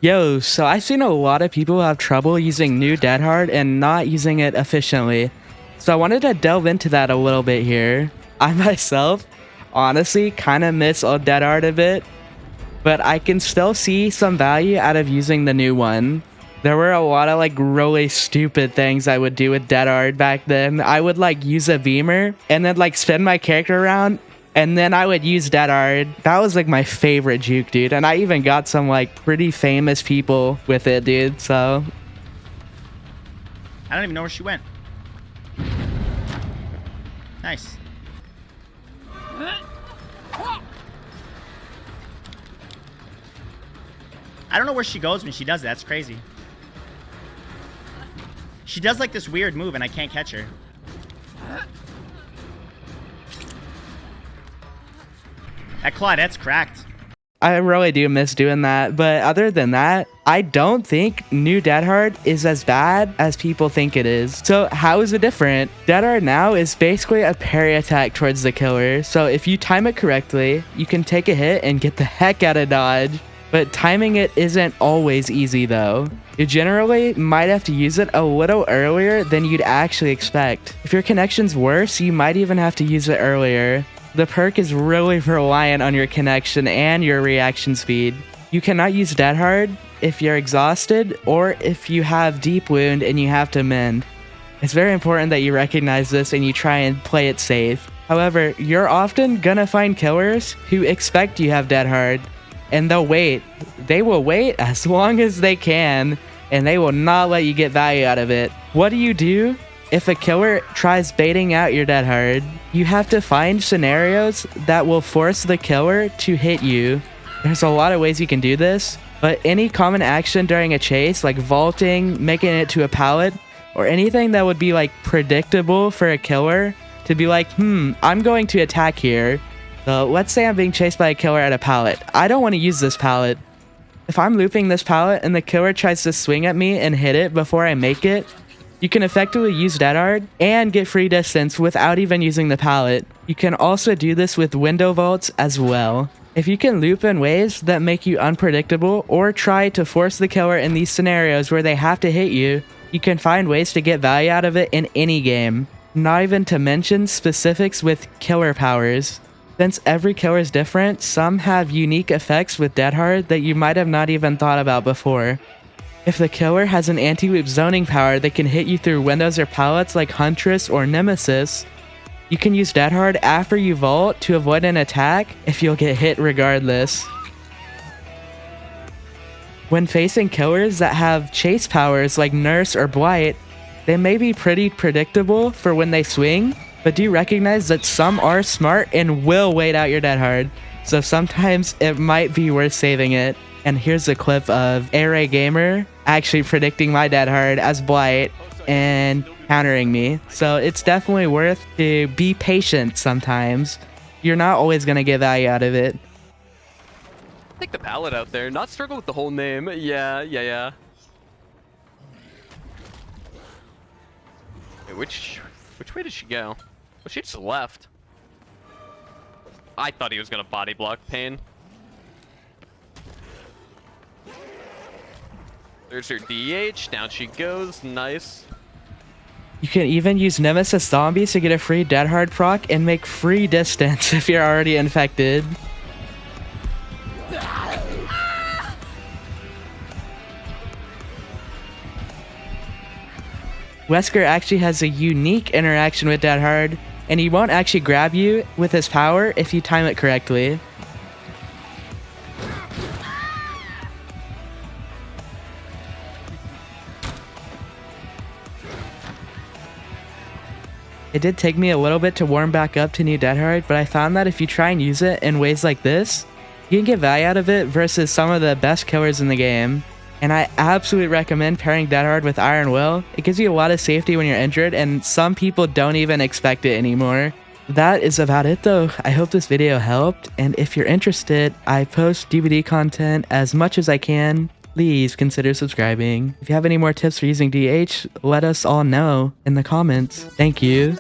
Yo, so I've seen a lot of people have trouble using new Dead Hard and not using it efficiently. So I wanted to delve into that a little bit here. I myself, honestly, kind of miss old Dead Hard a bit, but I can still see some value out of using the new one. There were a lot of like really stupid things I would do with Dead Hard back then. I would like use a beamer and then like spin my character around and then I would use Dead Hard. That was like my favorite juke, dude. And I even got some like pretty famous people with it, dude. So I don't even know where she went. Nice. I don't know where she goes when she does that. That's crazy. She does like this weird move and I can't catch her. That Claudette's cracked. I really do miss doing that. But other than that, I don't think new Dead Hard is as bad as people think it is. So how is it different? Dead Hard now is basically a parry attack towards the killer. So if you time it correctly, you can take a hit and get the heck out of dodge. But timing it isn't always easy though. You generally might have to use it a little earlier than you'd actually expect. If your connection's worse, you might even have to use it earlier. The perk is really reliant on your connection and your reaction speed. You cannot use Dead Hard if you're exhausted or if you have deep wound and you have to mend. It's very important that you recognize this and you try and play it safe. However, you're often gonna find killers who expect you have Dead Hard. And they'll wait. They will wait as long as they can, and they will not let you get value out of it. What do you do if a killer tries baiting out your Dead Hard? You have to find scenarios that will force the killer to hit you. There's a lot of ways you can do this, but any common action during a chase, like vaulting, making it to a pallet, or anything that would be like predictable for a killer to be like, I'm going to attack here. So let's say I'm being chased by a killer at a pallet. I don't want to use this pallet. If I'm looping this pallet and the killer tries to swing at me and hit it before I make it, you can effectively use Dead Hard and get free distance without even using the pallet. You can also do this with window vaults as well. If you can loop in ways that make you unpredictable or try to force the killer in these scenarios where they have to hit you, you can find ways to get value out of it in any game. Not even to mention specifics with killer powers. Since every killer is different, some have unique effects with Dead Hard that you might have not even thought about before. If the killer has an anti-loop zoning power that can hit you through windows or pallets like Huntress or Nemesis, you can use Dead Hard after you vault to avoid an attack if you'll get hit regardless. When facing killers that have chase powers like Nurse or Blight, they may be pretty predictable for when they swing, but do recognize that some are smart and will wait out your Dead Hard, so sometimes it might be worth saving it. And here's a clip of Array Gamer actually predicting my Dead Hard as Blight and countering me. So it's definitely worth to be patient sometimes. You're not always going to get value out of it. Take the pallet out there, not struggle with the whole name. Yeah. Wait, which way did she go? Oh, she just left. I thought he was gonna body block Pain. There's her DH, down she goes, nice. You can even use Nemesis Zombies to get a free Dead Hard proc and make free distance if you're already infected. Wesker actually has a unique interaction with Dead Hard, and he won't actually grab you with his power if you time it correctly. It did take me a little bit to warm back up to new Dead Hard, but I found that if you try and use it in ways like this, you can get value out of it versus some of the best killers in the game. And I absolutely recommend pairing Dead Hard with Iron Will. It gives you a lot of safety when you're injured, and some people don't even expect it anymore. That is about it though. I hope this video helped, and if you're interested, I post DVD content as much as I can. Please consider subscribing. If you have any more tips for using DH, let us all know in the comments. Thank you.